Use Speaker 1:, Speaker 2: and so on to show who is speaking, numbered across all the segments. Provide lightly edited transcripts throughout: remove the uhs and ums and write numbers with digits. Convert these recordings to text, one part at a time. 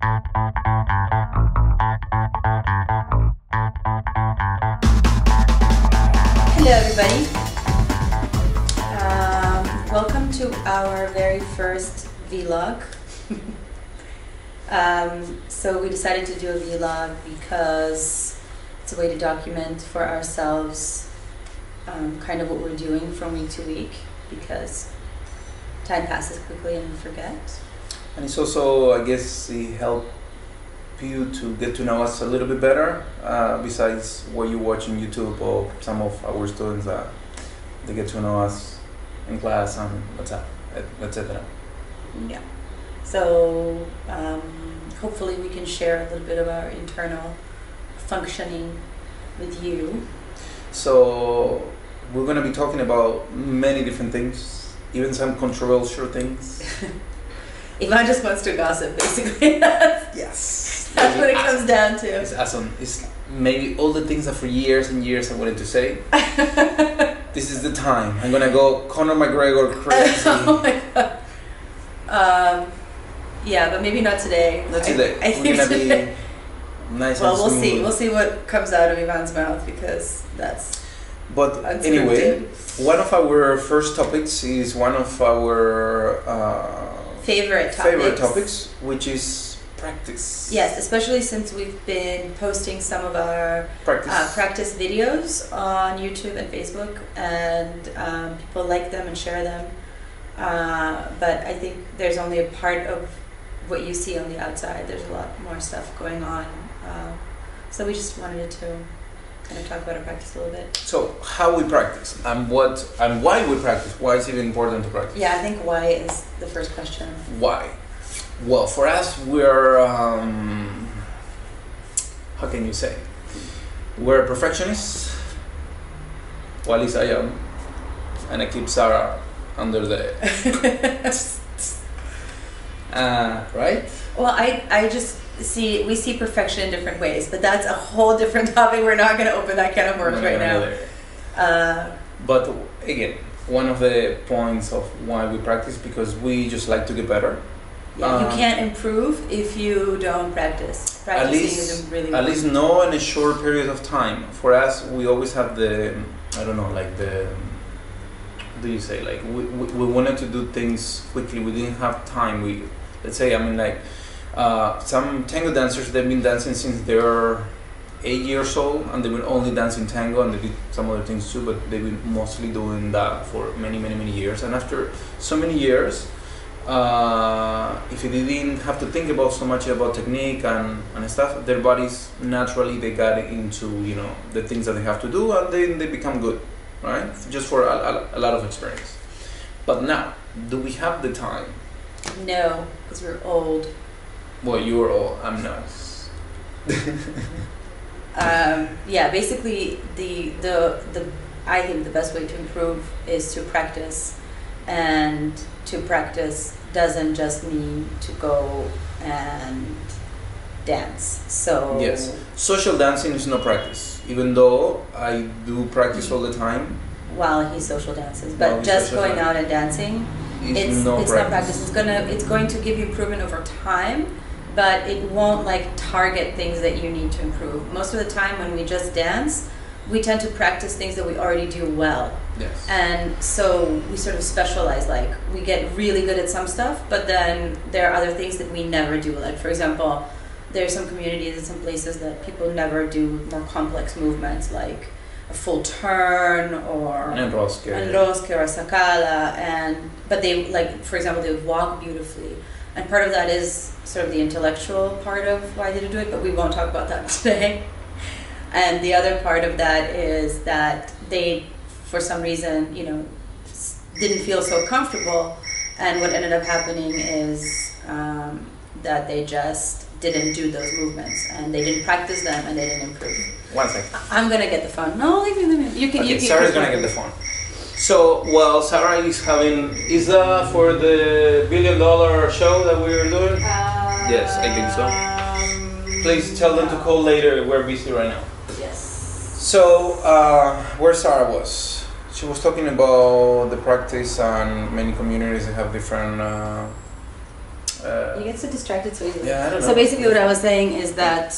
Speaker 1: Hello everybody, welcome to our very first vlog. So we decided to do a vlog because it's a way to document for ourselves kind of what we're doing from week to week, because time passes quickly and we forget.
Speaker 2: And it's also, I guess, it helps you to get to know us a little bit better, besides what you watch on YouTube or some of our students that they get to know us in class and WhatsApp, etc.
Speaker 1: Yeah. So hopefully we can share a little bit of our internal functioning with you.
Speaker 2: So we're going to be talking about many different things, even some controversial things.
Speaker 1: Ivan just wants to gossip, basically.
Speaker 2: Yes.
Speaker 1: That's what it comes down to.
Speaker 2: It's awesome. It's maybe all the things that for years and years I wanted to say. This is the time. I'm gonna go Conor McGregor crazy.
Speaker 1: Oh my god. Yeah, but maybe not today.
Speaker 2: Not today.
Speaker 1: I think
Speaker 2: we're gonna be nice
Speaker 1: well,
Speaker 2: and
Speaker 1: we'll
Speaker 2: smooth.
Speaker 1: see. We'll see what comes out of Ivan's mouth, because that's.
Speaker 2: But anyway, one of our first topics is one of our
Speaker 1: favorite
Speaker 2: topics, which is practice.
Speaker 1: Yes, especially since we've been posting some of our practice videos on YouTube and Facebook, and people like them and share them. But I think there's only a part of what you see on the outside. There's a lot more stuff going on. So we just wanted to kind of talk about our practice a little bit.
Speaker 2: So how we practice and why we practice. Why is it important to practice?
Speaker 1: Yeah, I think why is the first question.
Speaker 2: Why? Well, for us, we're how can you say? We're perfectionists. Well, at least I am, and I keep Sara under the right.
Speaker 1: Well, I just we see perfection in different ways, but that's a whole different topic. We're not going to open that can of worms right now.
Speaker 2: But again, one of the points of why we practice, because we just like to get better.
Speaker 1: Yeah, you can't improve if you don't practice. Practicing is really
Speaker 2: at least no in a short period of time. For us, we always have the, I don't know, like the, do you say, like we wanted to do things quickly. We didn't have time. Let's say, I mean, like some tango dancers, they've been dancing since they're 8 years old, and they've been only dancing tango, and they did some other things too, but they've been mostly doing that for many years. And after so many years, if they didn't have to think about so much about technique and stuff, their bodies naturally they got into, you know, the things that they have to do, and then they become good, right? Just for a lot of experience. But now, do we have the time?
Speaker 1: No, because we're old.
Speaker 2: Well, you're old. I'm not.
Speaker 1: Yeah, basically I think the best way to improve is to practice, and to practice doesn't just mean to go and dance. So
Speaker 2: yes, social dancing is no practice, even though I do practice all the time
Speaker 1: while he social dances, but just going out and dancing, it's not practice. It's going to give you improvement over time, but it won't like target things that you need to improve. Most of the time when we just dance, we tend to practice things that we already do well.
Speaker 2: Yes.
Speaker 1: And so we sort of specialize, like we get really good at some stuff, but then there are other things that we never do. Like for example, there's some communities and some places that people never do more complex movements, like a full turn or
Speaker 2: enrosque
Speaker 1: or sacada, but they, like for example, they would walk beautifully. And part of that is sort of the intellectual part of why they do it, but we won't talk about that today. And the other part of that is that they, for some reason, you know, didn't feel so comfortable, and what ended up happening is that they just didn't do those movements, and they didn't practice them, and they didn't improve.
Speaker 2: 1 second.
Speaker 1: I'm gonna get the phone. No, leave me. You can.
Speaker 2: Okay, Sarah's gonna get the phone. So, well, Sara is having. Is that for the $1 billion show that we were doing? Yes, I think so. Please tell them to call later. We're busy right now.
Speaker 1: Yes.
Speaker 2: So, where Sara was, she was talking about the practice, and many communities have different
Speaker 1: He gets so distracted so easily.
Speaker 2: Yeah, I don't know.
Speaker 1: So basically what I was saying is that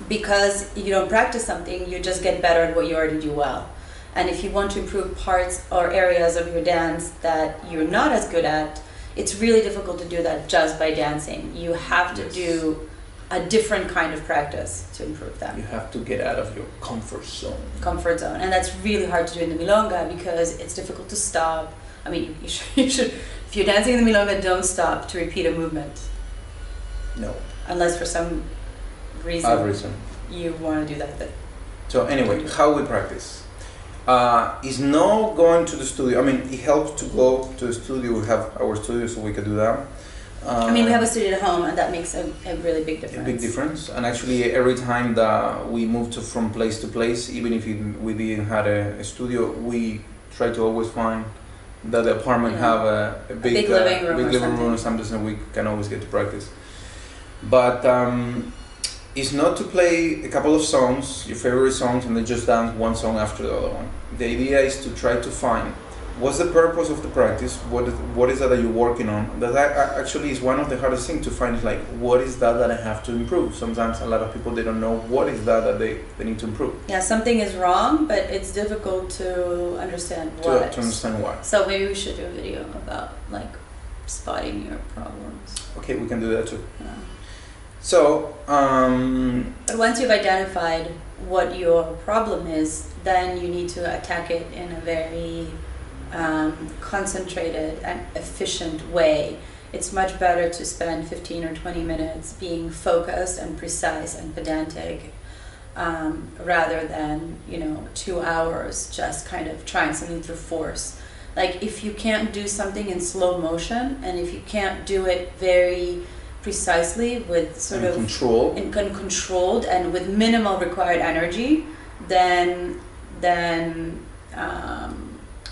Speaker 1: because you don't practice something, you just get better at what you already do well. And if you want to improve parts or areas of your dance that you're not as good at, it's really difficult to do that just by dancing. You have to do a different kind of practice to improve them.
Speaker 2: You have to get out of your comfort zone.
Speaker 1: Comfort zone. And that's really hard to do in the milonga because it's difficult to stop. I mean, you should if you're dancing in the milonga, don't stop to repeat a movement.
Speaker 2: No.
Speaker 1: Unless for some reason you want to do that.
Speaker 2: So anyway, how we practice? Is not going to the studio. I mean, it helps to go to the studio. We have our studio, so we can do that.
Speaker 1: I mean, we have a studio at home, and that makes a really big difference.
Speaker 2: A big difference. And actually, every time that we moved from place to place, even if we didn't have a studio, we try to always find that the apartment have a big living room or something, so we can always get to practice. But it's not to play a couple of songs, your favorite songs, and then just dance one song after the other one. The idea is to try to find what's the purpose of the practice, what is that you're working on. That actually is one of the hardest things to find, is like, what is that I have to improve? Sometimes a lot of people, they don't know what is that they need to improve.
Speaker 1: Yeah, something is wrong, but it's difficult to understand what.
Speaker 2: To understand why.
Speaker 1: So maybe we should do a video about like spotting your problems.
Speaker 2: Okay, we can do that too.
Speaker 1: Yeah.
Speaker 2: So,
Speaker 1: but once you've identified what your problem is, then you need to attack it in a very concentrated and efficient way. It's much better to spend 15 or 20 minutes being focused and precise and pedantic rather than 2 hours just kind of trying something through force. Like, if you can't do something in slow motion, and if you can't do it very precisely with sort of controlled and with minimal required energy, then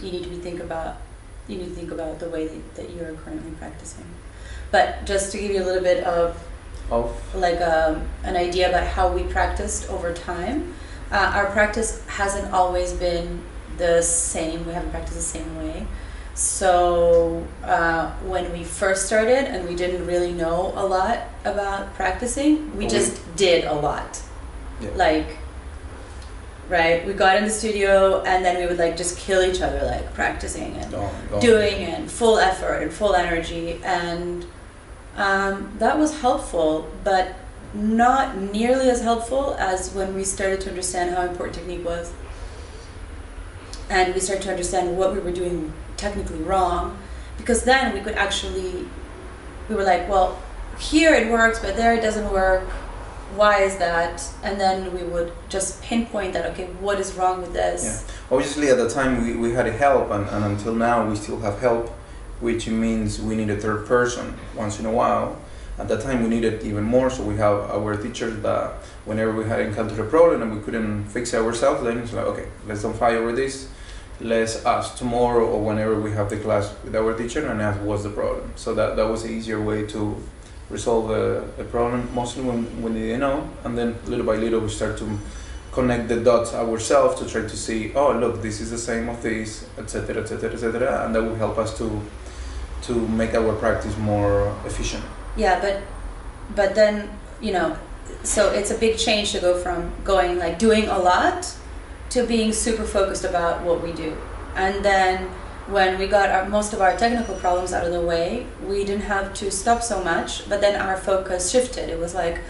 Speaker 1: you need to think about the way that you are currently practicing. But just to give you a little bit of like an idea about how we practiced over time, our practice hasn't always been the same. We haven't practiced the same way. So when we first started and we didn't really know a lot about practicing, we just did a lot.
Speaker 2: Yeah.
Speaker 1: Like, right, we got in the studio and then we would like just kill each other, like practicing and doing and full effort and full energy, and that was helpful, but not nearly as helpful as when we started to understand how important technique was, and we started to understand what we were doing technically wrong, because then we were like, well, here it works, but there it doesn't work. Why is that? And then we would just pinpoint that, okay, what is wrong with this?
Speaker 2: Yeah. Obviously, at the time we had help, and until now we still have help, which means we need a third person once in a while. At that time we needed even more, so we have our teachers that whenever we had encountered a problem and we couldn't fix it ourselves, then it's like, okay, let's don't fight over this. Let's ask tomorrow or whenever we have the class with our teacher and ask what's the problem. So that was an easier way to resolve a problem, mostly when they didn't know, and then little by little we start to connect the dots ourselves to try to see, oh look, this is the same of this, etc., etc., etc., and that will help us to make our practice more efficient.
Speaker 1: Yeah, but then so it's a big change to go from doing a lot to being super focused about what we do. And then when we got most of our technical problems out of the way, we didn't have to stop so much, but then our focus shifted. It was like,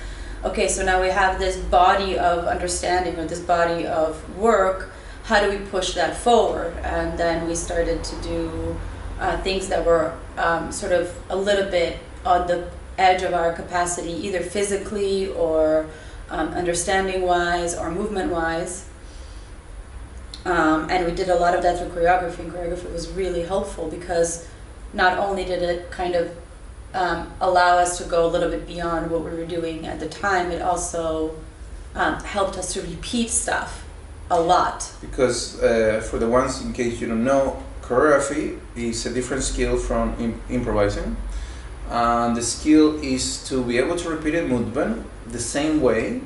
Speaker 1: okay, so now we have this body of understanding or this body of work, how do we push that forward? And then we started to do things that were sort of a little bit on the edge of our capacity, either physically or understanding-wise or movement-wise. And we did a lot of that through choreography, and choreography was really helpful because not only did it kind of allow us to go a little bit beyond what we were doing at the time, it also helped us to repeat stuff a lot.
Speaker 2: Because for the ones, in case you don't know, choreography is a different skill from improvising. And the skill is to be able to repeat a movement the same way.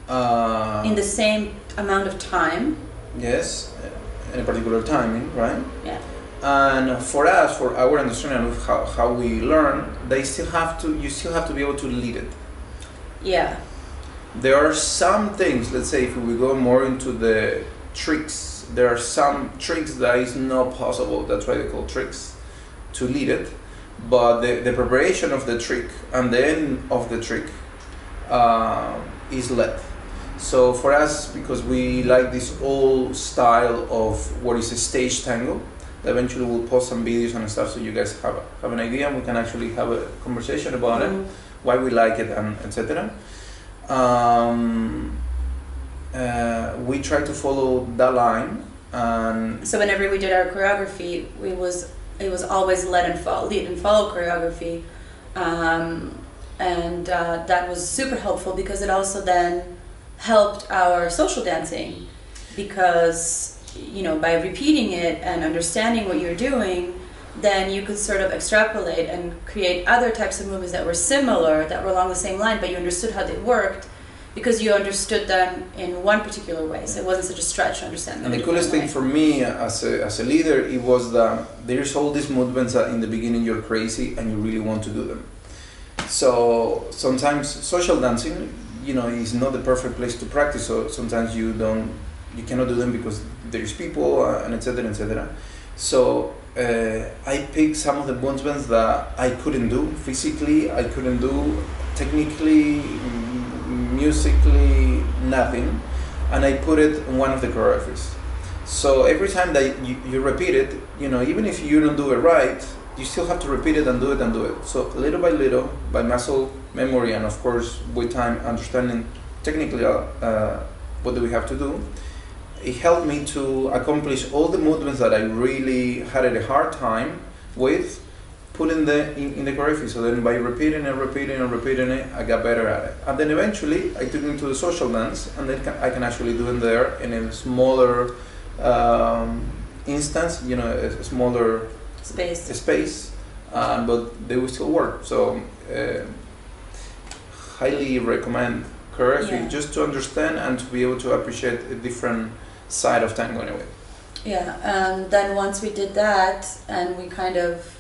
Speaker 1: In the same amount of time.
Speaker 2: Yes, in a particular timing, right?
Speaker 1: Yeah.
Speaker 2: And for us, for our understanding of how we learn, you still have to be able to lead it.
Speaker 1: Yeah.
Speaker 2: There are some things, let's say if we go more into the tricks, there are some tricks that is not possible, that's why they call tricks, to lead it. But the preparation of the trick and the end of the trick is led. So for us, because we like this old style of what is a stage tango, eventually we'll post some videos and stuff so you guys have an idea and we can actually have a conversation about it, why we like it, and etc. We try to follow that line, and
Speaker 1: so whenever we did our choreography, it was always lead and follow choreography, and that was super helpful because it also then helped our social dancing, because by repeating it and understanding what you're doing, then you could sort of extrapolate and create other types of movements that were similar, that were along the same line, but you understood how they worked because you understood them in one particular way, so it wasn't such a stretch to understand them.
Speaker 2: And the coolest thing for me as a leader, it was that there's all these movements that in the beginning you're crazy and you really want to do them. So sometimes social dancing, is not the perfect place to practice. So sometimes you cannot do them because there's people and etc. etc. So I picked some of the movements that I couldn't do physically, I couldn't do technically, musically, nothing, and I put it in one of the choreographies. So every time that you repeat it, even if you don't do it right, you still have to repeat it and do it and do it. So little by little, by muscle memory, and of course with time understanding technically what do we have to do, it helped me to accomplish all the movements that I really had a hard time with, put in the choreography. So then by repeating it, I got better at it. And then eventually I took it into the social dance, and then I can actually do it there in a smaller instance, a smaller space, but they will still work. So highly recommend choreography, just to understand and to be able to appreciate a different side of tango anyway.
Speaker 1: Yeah, and then once we did that, and we kind of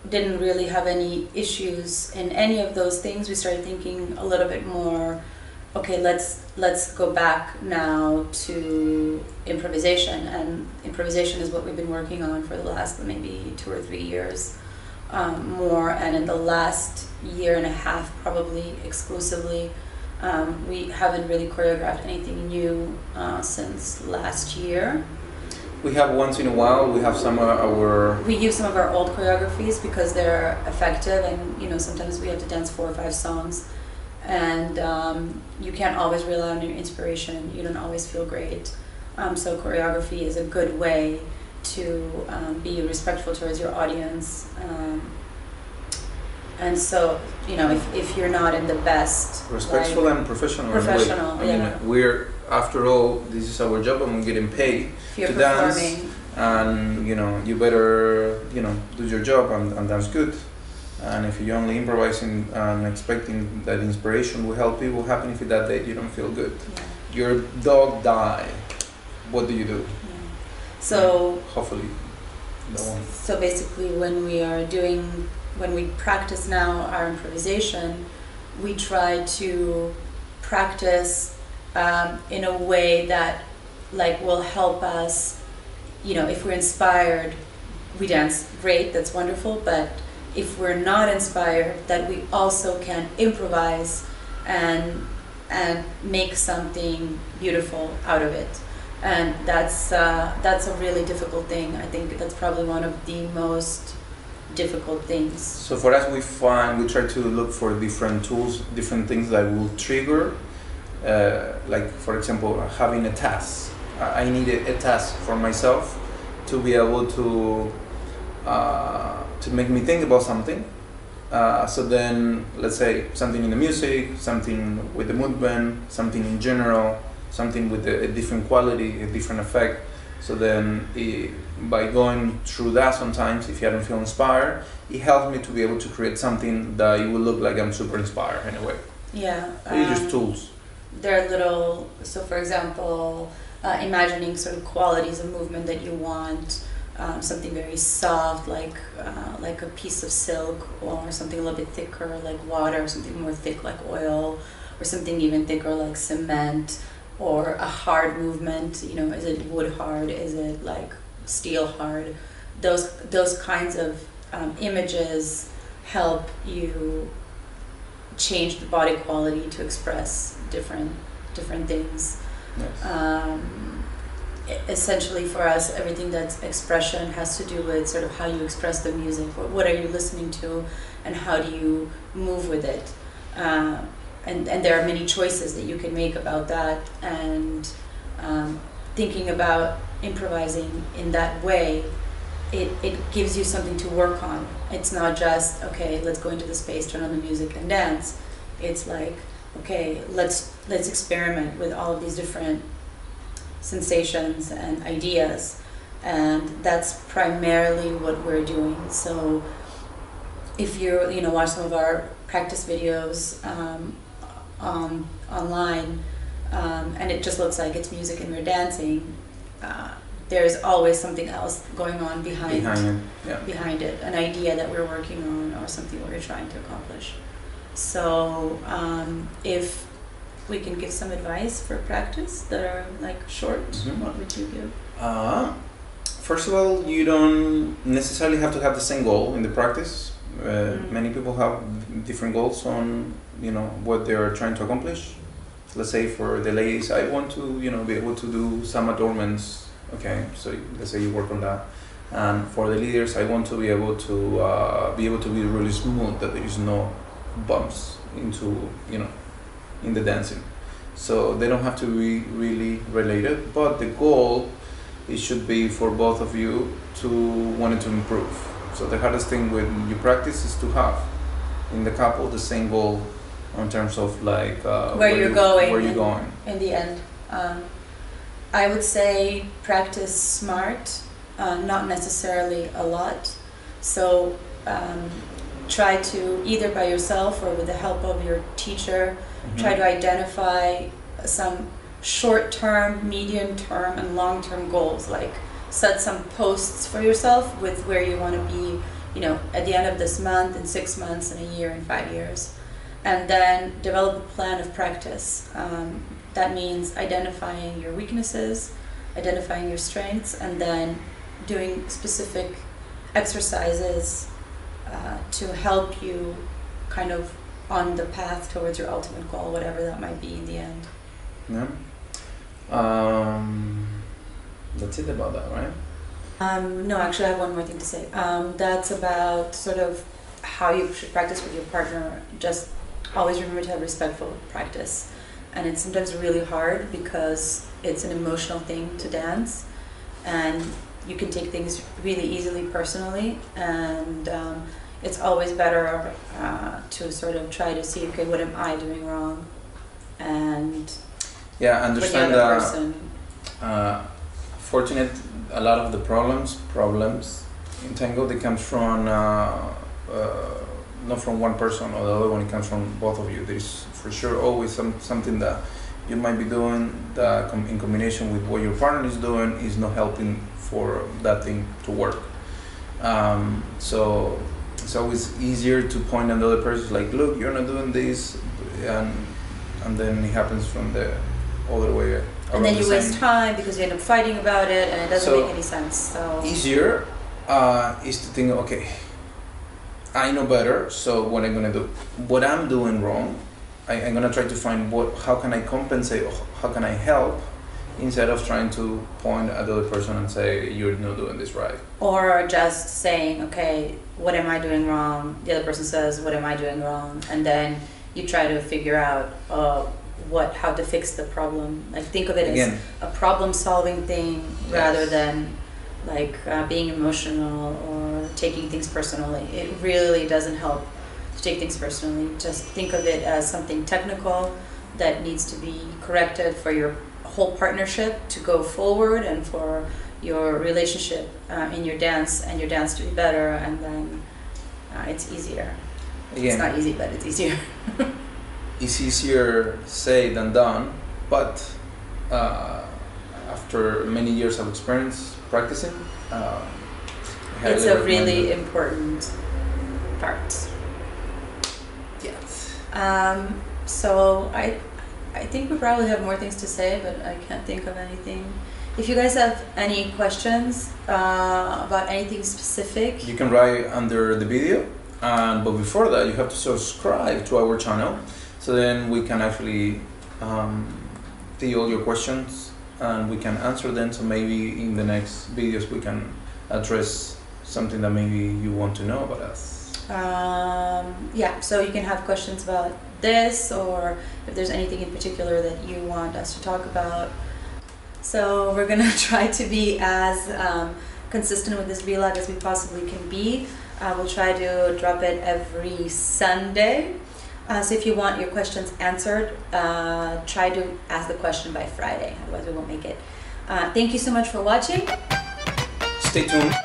Speaker 1: didn't really have any issues in any of those things, we started thinking a little bit more, okay, let's go back now to improvisation, and improvisation is what we've been working on for the last maybe 2 or 3 years more, and in the last year and a half probably exclusively. We haven't really choreographed anything new since last year.
Speaker 2: We have once in a while, we have we
Speaker 1: use some of our old choreographies because they're effective, and sometimes we have to dance 4 or 5 songs, and you can't always rely on your inspiration. You don't always feel great. So choreography is a good way to be respectful towards your audience. And so, if you're not in the best...
Speaker 2: Respectful and professional.
Speaker 1: Professional,
Speaker 2: I mean, we're, after all, this is our job and we're getting paid to dance. And, you better, do your job and dance good. And if you're only improvising and expecting that inspiration will help you, what happens if that day you don't feel good? Yeah. Your dog died. What do you do?
Speaker 1: Yeah. So...
Speaker 2: hopefully, that one.
Speaker 1: So basically when we practice now our improvisation, we try to practice in a way that will help us, if we're inspired, we dance great, that's wonderful, but if we're not inspired, that we also can improvise and make something beautiful out of it. And that's a really difficult thing. I think that's probably one of the most difficult things.
Speaker 2: So for us, we try to look for different tools, different things that will trigger, like for example, having a task. I needed a task for myself to be able to make me think about something. So then, let's say something in the music, something with the movement, something in general, something with a different quality, a different effect. So then, by going through that sometimes, if I don't feel inspired, it helps me to be able to create something that it will look like I'm super inspired in a way.
Speaker 1: Yeah.
Speaker 2: So it's just tools.
Speaker 1: There are little, so for example, imagining sort of qualities of movement that you want, something very soft like a piece of silk, or something a little bit thicker like water, something more thick like oil, or something even thicker like cement, or a hard movement, you know, is it wood hard, is it like steel hard? Those kinds of images help you change the body quality to express different things.
Speaker 2: Yes.
Speaker 1: Essentially for us, everything that's expression has to do with sort of how you express the music. What are you listening to, and how do you move with it? And there are many choices that you can make about that, and thinking about improvising in that way, it gives you something to work on. It's not just, okay, let's go into the space, turn on the music and dance. It's like, okay, let's experiment with all of these different sensations and ideas, and that's primarily what we're doing. So if you watch some of our practice videos online, and it just looks like it's music and we're dancing, there's always something else going on behind it, an idea that we're working on or something we're trying to accomplish. So if we can give some advice for practice that are like short, what would you give?
Speaker 2: First of all, you don't necessarily have to have the same goal in the practice. Many people have different goals on what they are trying to accomplish. Let's say for the ladies, I want to be able to do some adornments. Okay, so let's say you work on that. And for the leaders, I want to be able to be really smooth, that there is no bumps into in the dancing. So they don't have to be really related, but the goal, it should be for both of you to want to improve. So the hardest thing when you practice is to have in the couple the same goal in terms of like
Speaker 1: where you're
Speaker 2: going
Speaker 1: in the end. I would say practice smart, not necessarily a lot. So try to, either by yourself or with the help of your teacher, try to identify some short-term, medium-term, and long-term goals. Like set some posts for yourself with where you want to be, at the end of this month, in 6 months, in a year, in 5 years. And then develop a plan of practice. That means identifying your weaknesses, identifying your strengths, and then doing specific exercises to help you kind of on the path towards your ultimate goal, whatever that might be in the end.
Speaker 2: Yeah. That's it about that, right?
Speaker 1: No, actually I have one more thing to say. That's about sort of how you should practice with your partner. Just always remember to have respectful practice. And it's sometimes really hard because it's an emotional thing to dance, and you can take things really easily personally, and it's always better to sort of try to see, okay, what am I doing wrong, and
Speaker 2: understand
Speaker 1: the other
Speaker 2: that
Speaker 1: person.
Speaker 2: Fortunate, a lot of the problems in tango, they comes from not from one person or the other one, it comes from both of you. There's for sure always something that you might be doing that in combination with what your partner is doing is not helping for that thing to work. So it's always easier to point at the other person, like, look, you're not doing this, and then it happens from the other way.
Speaker 1: And then you waste time because you end up fighting about it, and it doesn't make any sense. So
Speaker 2: easier is to think, okay, I know better, so what I'm gonna do, what I'm doing wrong, I'm gonna try to find how can I compensate, or how can I help, instead of trying to point at the other person and say, you're not doing this right.
Speaker 1: Or just saying, okay, what am I doing wrong? The other person says, what am I doing wrong? And then you try to figure out how to fix the problem. Like think of it as a problem-solving thing rather than like being emotional or taking things personally. It really doesn't help to take things personally. Just think of it as something technical that needs to be corrected for your whole partnership to go forward, and for your relationship in your dance and your dance to be better, and then it's easier. It's not easy, but it's easier. It's
Speaker 2: easier said than done, but after many years of experience practicing,
Speaker 1: it's a really important part.
Speaker 2: Yes.
Speaker 1: So I think we probably have more things to say, but I can't think of anything. If you guys have any questions about anything specific,
Speaker 2: you can write under the video. But before that, you have to subscribe to our channel, so then we can actually see all your questions and we can answer them. So maybe in the next videos we can address something that maybe you want to know about us.
Speaker 1: Yeah, so you can have questions about this, or if there's anything in particular that you want us to talk about. So we're gonna try to be as consistent with this vlog as we possibly can be. We'll try to drop it every Sunday. So if you want your questions answered, try to ask the question by Friday, otherwise we won't make it. Thank you so much for watching.
Speaker 2: Stay tuned.